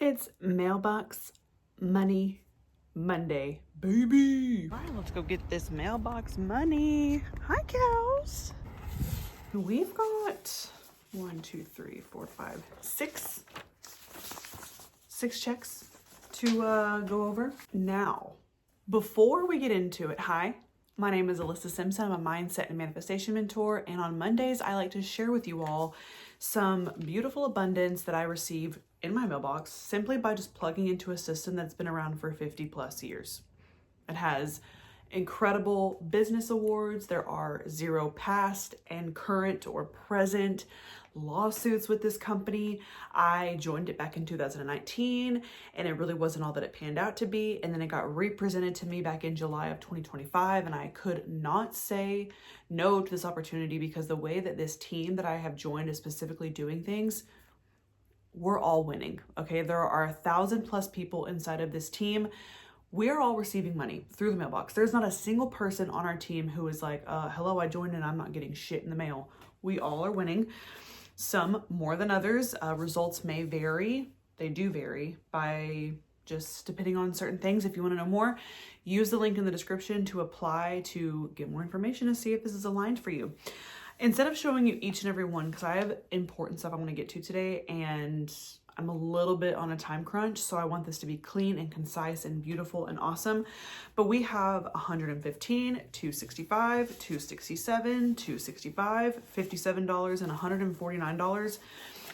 It's Mailbox Money Monday, baby. All right, let's go get this mailbox money. Hi, cows. We've got 6 checks to go over. Now, before we get into it, hi, my name is Alyssa Simpson. I'm a mindset and manifestation mentor, and on Mondays, I like to share with you all some beautiful abundance that I receive in my mailbox simply by just plugging into a system that's been around for 50 plus years. It has incredible business awards. There are 0 past and current or present lawsuits with this company. I joined it back in 2019 and it really wasn't all that it panned out to be. And then it got represented to me back in July of 2025. And I could not say no to this opportunity because the way that this team that I have joined is specifically doing things, we're all winning. Okay. There are 1,000 plus people inside of this team. We're all receiving money through the mailbox. There's not a single person on our team who is like, hello, I joined and I'm not getting shit in the mail. We all are winning. Some more than others. Results may vary. They do vary by just depending on certain things. If you want to know more, use the link in the description to apply to get more information and see if this is aligned for you. Instead of showing you each and every one, because I have important stuff I want to get to today and I'm a little bit on a time crunch, so I want this to be clean and concise and beautiful and awesome. But we have 115, 265, 267, 265, $57, and $149.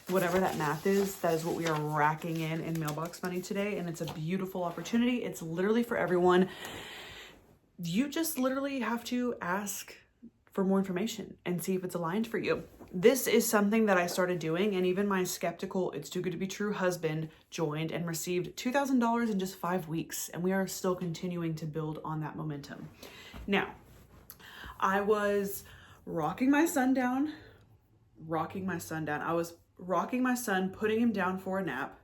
Whatever that math is, that is what we are racking in mailbox money today. And it's a beautiful opportunity. It's literally for everyone. You just literally have to ask for more information and see if it's aligned for you. This is something that I started doing, and even my skeptical, it's too good to be true husband joined and received $2,000 in just 5 weeks. And we are still continuing to build on that momentum. Now, I was rocking my son down. I was rocking my son, putting him down for a nap.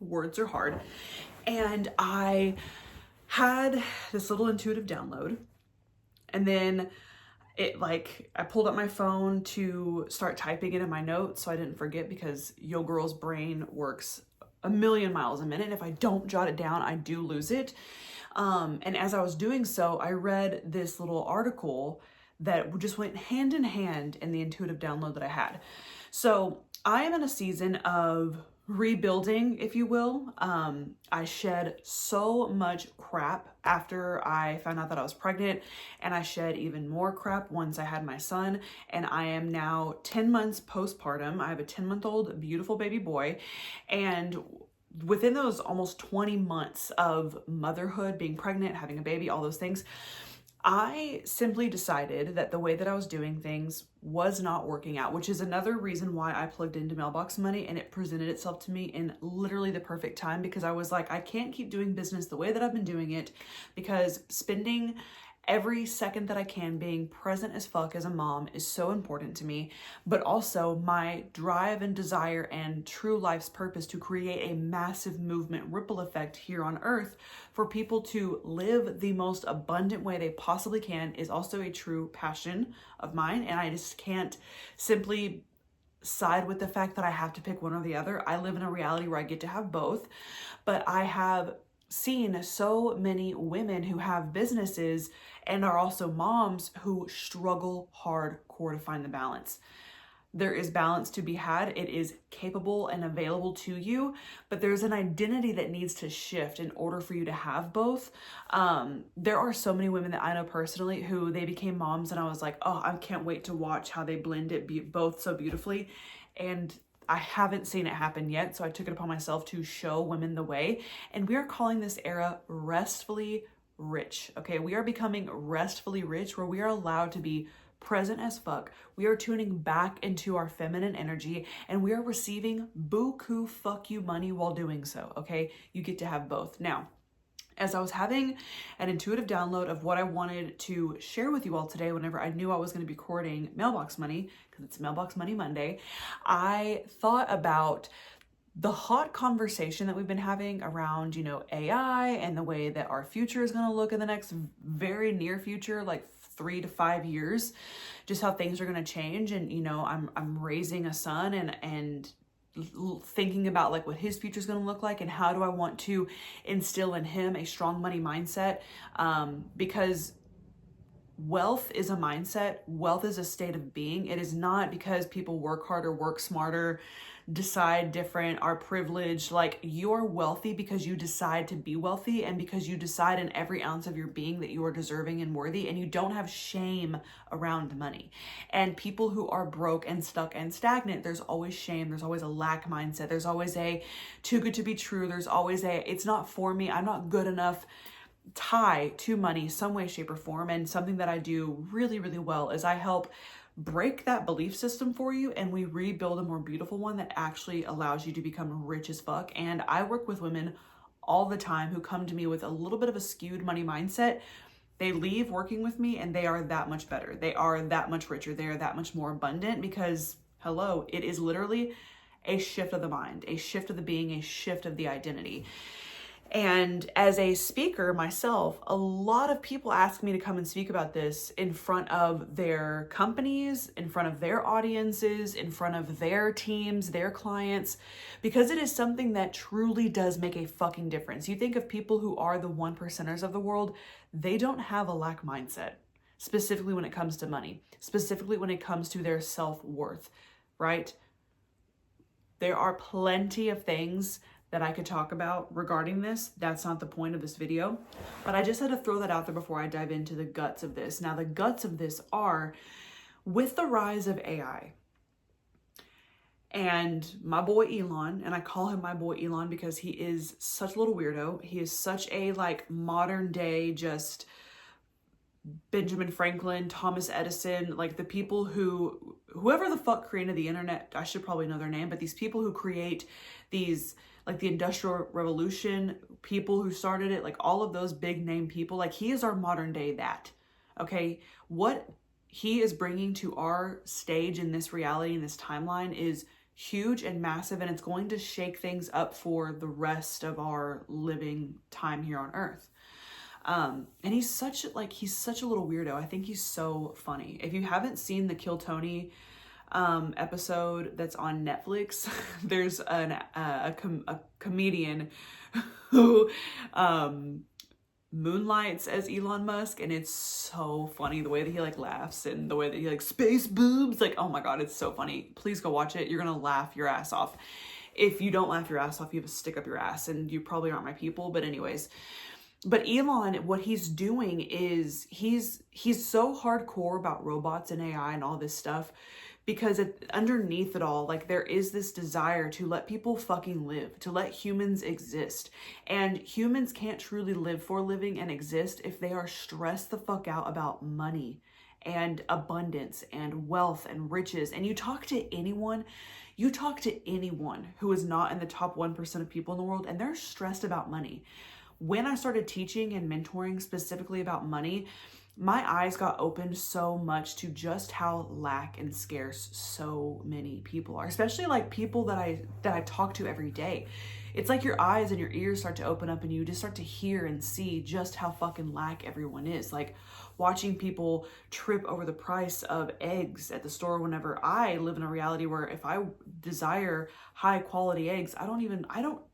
Words are hard. And I had this little intuitive download. And then I pulled up my phone to start typing it in my notes so I didn't forget, because yo girl's brain works a million miles a minute. If I don't jot it down, I do lose it. And as I was doing so, I read this little article that just went hand in hand in the intuitive download that I had. So I am in a season of rebuilding, if you will. I shed so much crap after I found out that I was pregnant, and I shed even more crap once I had my son, and I am now 10 months postpartum. I have a 10-month-old beautiful baby boy, and within those almost 20 months of motherhood, being pregnant, having a baby, all those things, I simply decided that the way that I was doing things was not working out, which is another reason why I plugged into mailbox money, and it presented itself to me in literally the perfect time, because I was like, I can't keep doing business the way that I've been doing it, because spending every second that I can being present as fuck as a mom is so important to me, but also my drive and desire and true life's purpose to create a massive movement ripple effect here on earth for people to live the most abundant way they possibly can is also a true passion of mine. And I just can't simply side with the fact that I have to pick one or the other. I live in a reality where I get to have both, but I have seen so many women who have businesses and are also moms who struggle hardcore to find the balance. There is balance to be had. It is capable and available to you, but there's an identity that needs to shift in order for you to have both. There are so many women that I know personally who they became moms, and I was like, oh, I can't wait to watch how they blend it both so beautifully. And I haven't seen it happen yet, so I took it upon myself to show women the way. And we are calling this era Restfully Rich. Okay, we are becoming restfully rich, where we are allowed to be present as fuck. We are tuning back into our feminine energy, and we are receiving buku fuck you money while doing so. Okay, you get to have both. Now, as I was having an intuitive download of what I wanted to share with you all today, whenever I knew I was going to be recording Mailbox Money, because it's Mailbox Money Monday, I thought about the hot conversation that we've been having around, AI and the way that our future is going to look in the next very near future, like 3 to 5 years, just how things are going to change. And, I'm raising a son, and thinking about like what his future is going to look like and how do I want to instill in him a strong money mindset, because wealth is a mindset. Wealth is a state of being. It is not because people work harder, work smarter, decide different, are privileged. Like, you're wealthy because you decide to be wealthy and because you decide in every ounce of your being that you are deserving and worthy, and you don't have shame around money. And people who are broke and stuck and stagnant, there's always shame. There's always a lack mindset. There's always a too good to be true. There's always a it's not for me, I'm not good enough tie to money some way, shape, or form. And something that I do really, really well is I help break that belief system for you, and we rebuild a more beautiful one that actually allows you to become rich as fuck. And I work with women all the time who come to me with a little bit of a skewed money mindset. They leave working with me and they are that much better. They are that much richer. They are that much more abundant because, hello, it is literally a shift of the mind, a shift of the being, a shift of the identity. And as a speaker myself, a lot of people ask me to come and speak about this in front of their companies, in front of their audiences, in front of their teams, their clients, because it is something that truly does make a fucking difference. You think of people who are the 1%ers of the world, they don't have a lack mindset, specifically when it comes to money, specifically when it comes to their self-worth, right? There are plenty of things that I could talk about regarding this. That's not the point of this video, but I just had to throw that out there before I dive into the guts of this. Now, the guts of this are with the rise of AI and my boy Elon, and I call him my boy Elon because he is such a little weirdo. He is such a like modern day, just Benjamin Franklin, Thomas Edison, like the people who, whoever the fuck created the internet, I should probably know their name, but these people who create these, like the Industrial Revolution, people who started it, like all of those big name people, like he is our modern day that, okay? What he is bringing to our stage in this reality, in this timeline is huge and massive, and it's going to shake things up for the rest of our living time here on Earth. And he's such a little weirdo. I think he's so funny. If you haven't seen the Kill Tony episode that's on Netflix, there's a comedian who moonlights as Elon Musk, and it's so funny the way that he like laughs and the way that he like space boobs, like, oh my god, it's so funny. Please go watch it. You're gonna laugh your ass off. If you don't laugh your ass off, you have a stick up your ass, and you probably aren't my people. But anyways, but Elon, what he's doing is he's so hardcore about robots and AI and all this stuff, because underneath it all, like there is this desire to let people fucking live, to let humans exist. And humans can't truly live for a living and exist if they are stressed the fuck out about money and abundance and wealth and riches. And you talk to anyone who is not in the top 1% of people in the world, and they're stressed about money. When I started teaching and mentoring specifically about money, my eyes got opened so much to just how lack and scarce so many people are, especially like people that I talk to every day. It's like your eyes and your ears start to open up and you just start to hear and see just how fucking lack everyone is. Like watching people trip over the price of eggs at the store whenever I live in a reality where if I desire high quality eggs,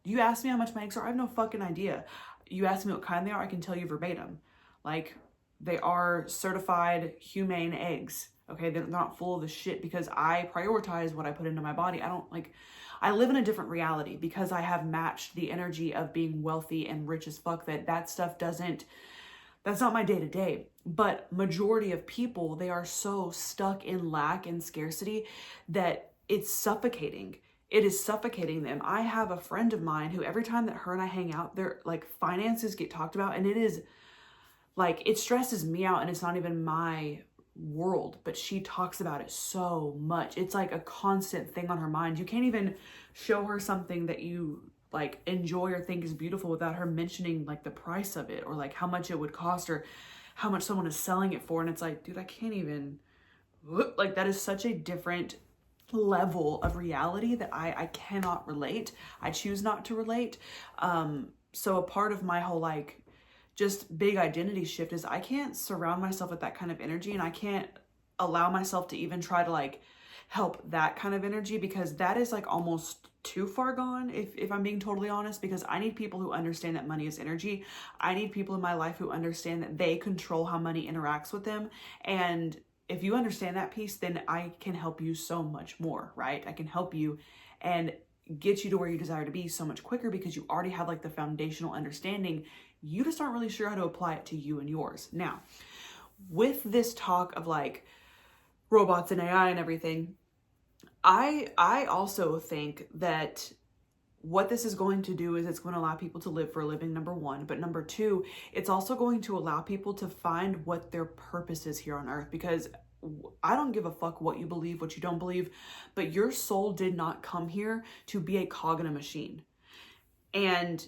you ask me how much my eggs are, I have no fucking idea. You ask me what kind they are, I can tell you verbatim. Like, they are certified humane eggs, okay? They're not full of the shit because I prioritize what I put into my body. I live in a different reality because I have matched the energy of being wealthy and rich as fuck, that stuff that's not my day to day. But majority of people, they are so stuck in lack and scarcity that it's suffocating. It is suffocating them. I have a friend of mine who every time that her and I hang out, their like finances get talked about, and it is like, it stresses me out, and it's not even my world, but she talks about it so much. It's like a constant thing on her mind. You can't even show her something that you like enjoy or think is beautiful without her mentioning like the price of it or like how much it would cost or how much someone is selling it for. And it's like, dude, I can't even, like, that is such a different level of reality that I cannot relate. I choose not to relate. So a part of my whole like just big identity shift is I can't surround myself with that kind of energy, and I can't allow myself to even try to like help that kind of energy, because that is like almost too far gone, if I'm being totally honest, because I need people who understand that money is energy. I need people in my life who understand that they control how money interacts with them. And if you understand that piece, then I can help you so much more, right? I can help you and get you to where you desire to be so much quicker because you already have like the foundational understanding. You just aren't really sure how to apply it to you and yours. Now, with this talk of like robots and AI and everything, I also think that what this is going to do is it's going to allow people to live for a living, number one. But number two, it's also going to allow people to find what their purpose is here on earth. Because I don't give a fuck what you believe, what you don't believe, but your soul did not come here to be a cog in a machine. And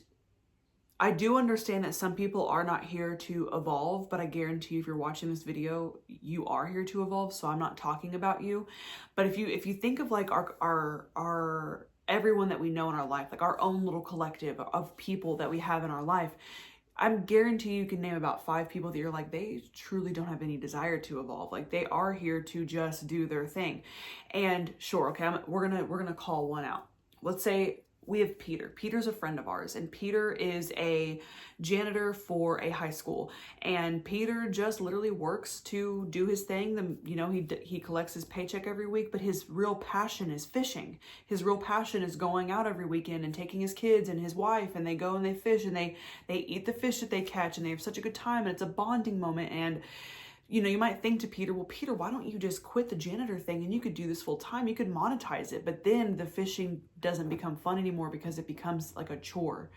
I do understand that some people are not here to evolve, but I guarantee you if you're watching this video, you are here to evolve. So I'm not talking about you. But if you think of like our everyone that we know in our life, like our own little collective of people that we have in our life, I'm guarantee you can name about 5 people that you're like, they truly don't have any desire to evolve. Like they are here to just do their thing. And sure, okay, we're gonna call one out. Let's say we have Peter. Peter's a friend of ours, and Peter is a janitor for a high school. And Peter just literally works to do his thing. He collects his paycheck every week, but his real passion is fishing. His real passion is going out every weekend and taking his kids and his wife, and they go and they fish and they eat the fish that they catch, and they have such a good time, and it's a bonding moment. And you might think to Peter, well, Peter, why don't you just quit the janitor thing and you could do this full time? You could monetize it. But then the fishing doesn't become fun anymore because it becomes like a chore,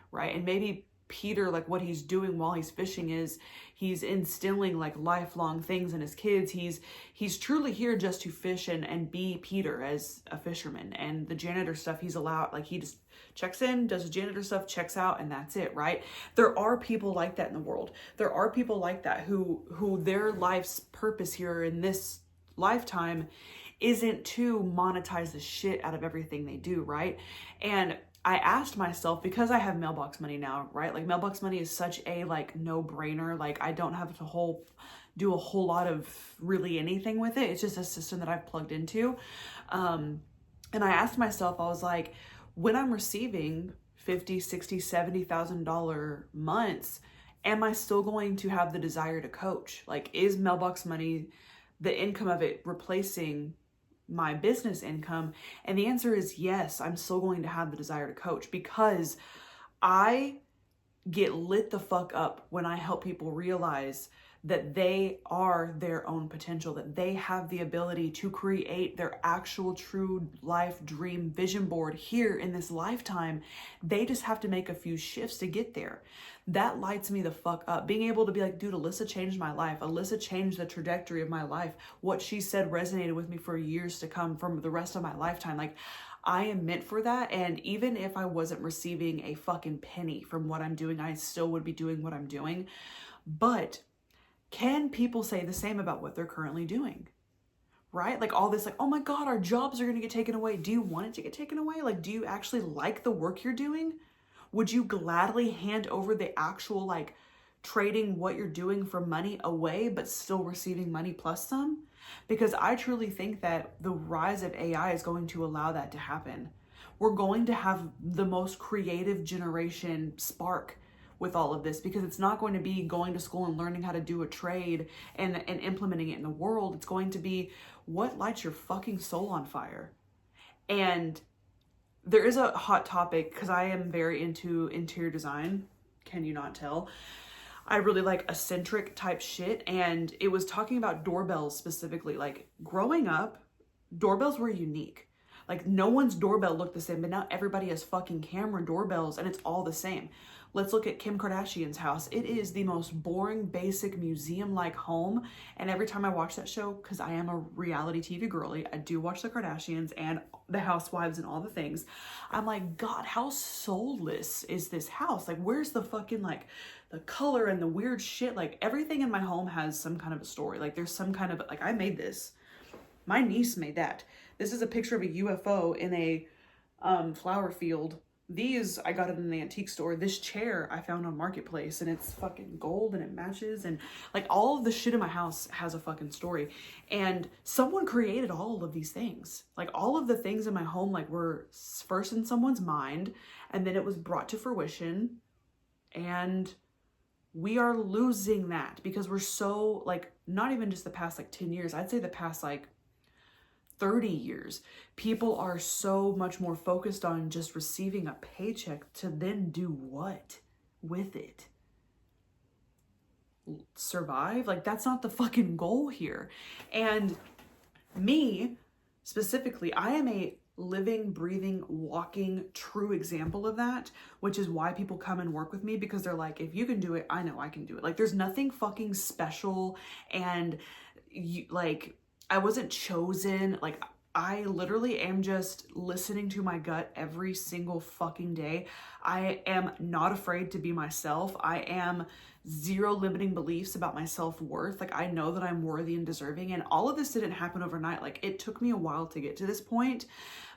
right? And maybe Peter, like what he's doing while he's fishing is he's instilling like lifelong things in his kids. He's truly here just to fish and be Peter as a fisherman. And the janitor stuff he's allowed, like he just checks in, does the janitor stuff, checks out, and that's it, right? There are people like that in the world. There are people like that who their life's purpose here in this lifetime isn't to monetize the shit out of everything they do, right? And I asked myself, because I have mailbox money now, right? Like mailbox money is such a like no-brainer. Like I don't have to do a whole lot of really anything with it. It's just a system that I've plugged into. And I asked myself, I was like, when I'm receiving $50,000, $60,000, $70,000 months, am I still going to have the desire to coach? Like, is mailbox money, the income of it, replacing my business income? And the answer is yes, I'm still going to have the desire to coach, because I get lit the fuck up when I help people realize that they are their own potential, that they have the ability to create their actual true life dream vision board here in this lifetime. They just have to make a few shifts to get there. That lights me the fuck up. Being able to be like, dude, Alyssa changed my life. Alyssa changed the trajectory of my life. What she said resonated with me for years to come, from the rest of my lifetime. Like, I am meant for that. And even if I wasn't receiving a fucking penny from what I'm doing, I still would be doing what I'm doing. But can people say the same about what they're currently doing? Right? Like all this, like, oh my God, our jobs are going to get taken away. Do you want it to get taken away? Like, do you actually like the work you're doing? Would you gladly hand over the actual, like, trading what you're doing for money away, but still receiving money plus some? Because I truly think that the rise of AI is going to allow that to happen. We're going to have the most creative generation spark with all of this, because it's not going to be going to school and learning how to do a trade and implementing it in the world. It's going to be what lights your fucking soul on fire. And there is a hot topic, because I am very into interior design. Can you not tell? I really like eccentric type shit. And it was talking about doorbells specifically. Like growing up, doorbells were unique. Like no one's doorbell looked the same, but now everybody has fucking camera doorbells and it's all the same. Let's look at Kim Kardashian's house. It is the most boring, basic, museum-like home. And every time I watch that show, because I am a reality TV girly, I do watch the Kardashians and the Housewives and all the things. I'm like, God, how soulless is this house? Like, where's the fucking, like, the color and the weird shit? Like, everything in my home has some kind of a story. Like, there's some kind of, like, I made this. My niece made that. This is a picture of a UFO in a flower field These, I got it in an antique store. This chair I found on Marketplace, and it's fucking gold and it matches. And like all of the shit in my house has a fucking story. And someone created all of these things. Like all of the things in my home, like were first in someone's mind, and then it was brought to fruition. And we are losing that because we're so like, not even just the past like 10 years, I'd say the past like 30 years, people are so much more focused on just receiving a paycheck to then do what with it? Survive? Like that's not the fucking goal here. And me specifically, I am a living, breathing, walking, true example of that, which is why people come and work with me, because they're like, if you can do it, I know I can do it. Like there's nothing fucking special, and you, like, I wasn't chosen. Like I literally am just listening to my gut every single fucking day. I am not afraid to be myself. I am zero limiting beliefs about my self-worth. Like I know that I'm worthy and deserving, and all of this didn't happen overnight. Like it took me a while to get to this point,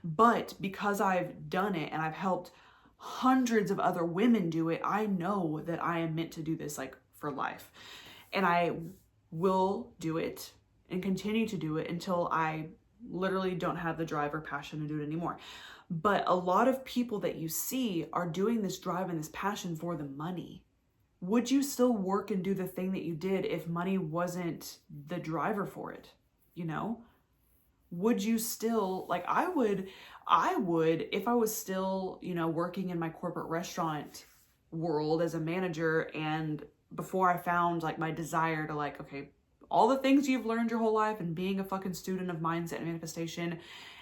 but because I've done it and I've helped hundreds of other women do it, I know that I am meant to do this like for life. And I will do it and continue to do it until I literally don't have the drive or passion to do it anymore. But a lot of people that you see are doing this drive and this passion for the money. Would you still work and do the thing that you did if money wasn't the driver for it? You know? Would you still, like I would, if I was still, you know, working in my corporate restaurant world as a manager, and before I found like my desire to like, okay, all the things you've learned your whole life and being a fucking student of mindset and manifestation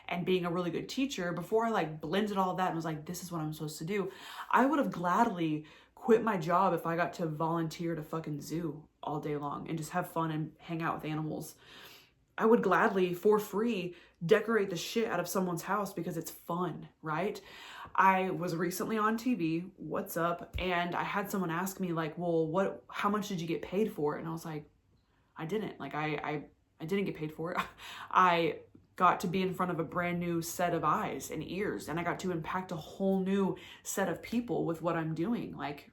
and being a really good teacher, before I like blended all of that and was like, this is what I'm supposed to do, I would have gladly quit my job if I got to volunteer at a fucking zoo all day long and just have fun and hang out with animals. I would gladly, for free, decorate the shit out of someone's house because it's fun, right? I was recently on TV, What's Up? And I had someone ask me like, well, how much did you get paid for it? And I was like, I didn't. Like, I didn't get paid for it. I got to be in front of a brand new set of eyes and ears, and I got to impact a whole new set of people with what I'm doing. Like,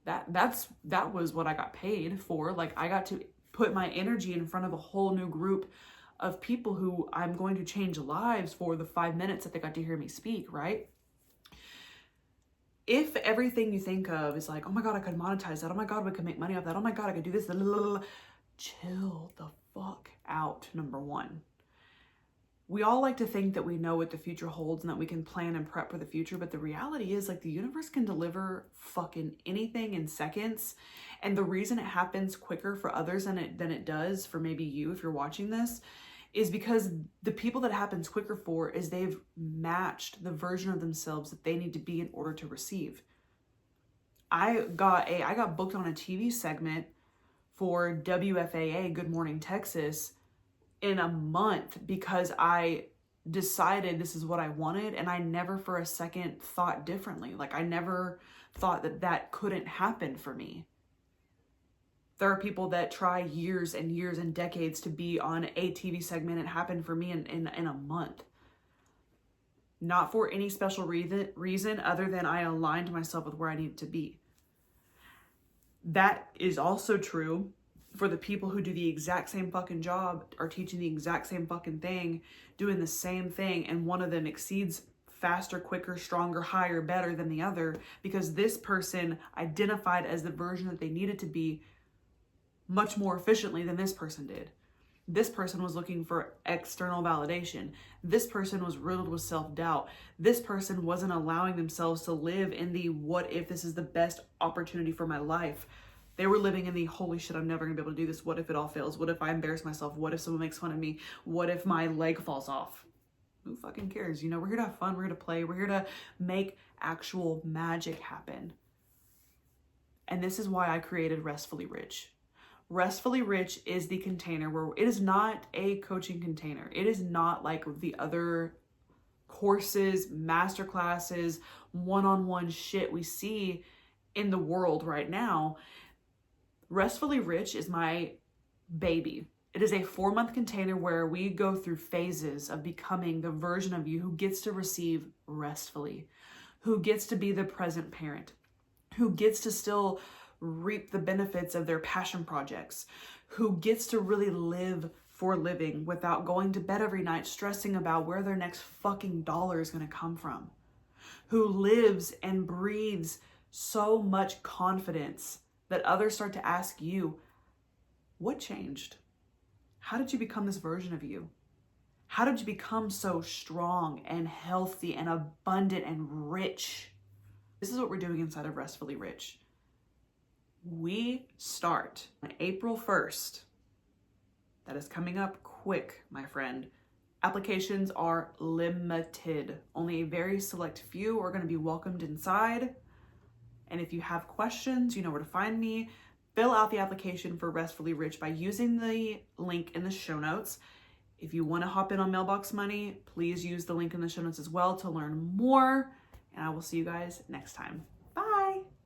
that was what I got paid for. Like, I got to put my energy in front of a whole new group of people who I'm going to change lives for the 5 minutes that they got to hear me speak, right? If everything you think of is like, oh my God, I could monetize that. Oh my God, we could make money off that. Oh my God, I could do this. Chill the fuck out, number one. We all like to think that we know what the future holds and that we can plan and prep for the future, but the reality is like the universe can deliver fucking anything in seconds. And the reason it happens quicker for others than it does for maybe you if you're watching this is because the people that it happens quicker for is they've matched the version of themselves that they need to be in order to receive. I got booked on a TV segment for WFAA, Good Morning Texas, in a month because I decided this is what I wanted, and I never for a second thought differently. Like I never thought that couldn't happen for me. There are people that try years and years and decades to be on a TV segment. It happened for me in a month. Not for any special reason other than I aligned myself with where I needed to be. That is also true for the people who do the exact same fucking job, are teaching the exact same fucking thing, doing the same thing, and one of them exceeds faster, quicker, stronger, higher, better than the other because this person identified as the version that they needed to be much more efficiently than this person did. This person was looking for external validation. This person was riddled with self-doubt. This person wasn't allowing themselves to live in the what if this is the best opportunity for my life. They were living in the holy shit, I'm never gonna be able to do this. What if it all fails? What if I embarrass myself? What if someone makes fun of me? What if my leg falls off? Who fucking cares? You know, we're here to have fun. We're here to play. We're here to make actual magic happen. And this is why I created Restfully Rich. Restfully Rich is the container where it is not a coaching container. It is not like the other courses, masterclasses, one-on-one shit we see in the world right now. Restfully Rich is my baby. It is a 4-month container where we go through phases of becoming the version of you who gets to receive restfully. who gets to be the present parent, who gets to still reap the benefits of their passion projects, who gets to really live for living without going to bed every night stressing about where their next fucking dollar is going to come from, who lives and breathes so much confidence that others start to ask you, what changed? How did you become this version of you? How did you become so strong and healthy and abundant and rich? This is what we're doing inside of Restfully Rich. We start on April 1st. That is coming up quick, my friend. Applications are limited. Only a very select few are going to be welcomed inside. And if you have questions, you know where to find me. Fill out the application for Restfully Rich by using the link in the show notes. If you want to hop in on Mailbox Money, please use the link in the show notes as well to learn more. And I will see you guys next time.